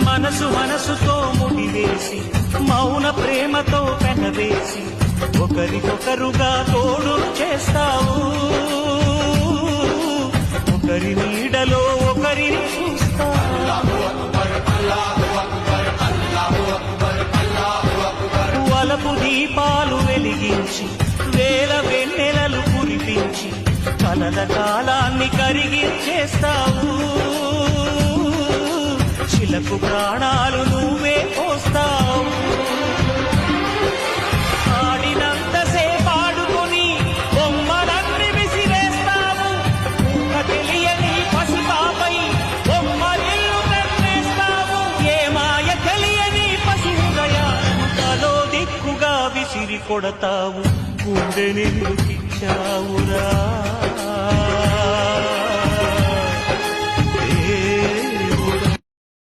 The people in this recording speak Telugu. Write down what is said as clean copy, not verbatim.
మనసు మనసుతో ముడివేసి మౌన ప్రేమతో పెనవేసి ఒకరికొకరుగా తోడు చేస్తావు. ఒకరి నీడలో ఒకరిని చూస్తావు. వలపు దీపాలు వెలిగించి వేల వెన్నెలలు కురిపించి కలల కాలాన్ని కరిగించేస్తావు. చిలకు ప్రాణాలు నువ్వే పోస్తావు. ఆడినంతసేపు ఆడుకొని బొమ్మలన్నీ విసిరేస్తావు. తెలియని పసిపాపై బొమ్మరిల్లు కన్నేస్తావు. ఏ మాయ తెలియని పసి హృదయాలను తలో దిక్కుగా విసిరి కొడతావు. గుండె నిన్ను ఇచ్చావురా.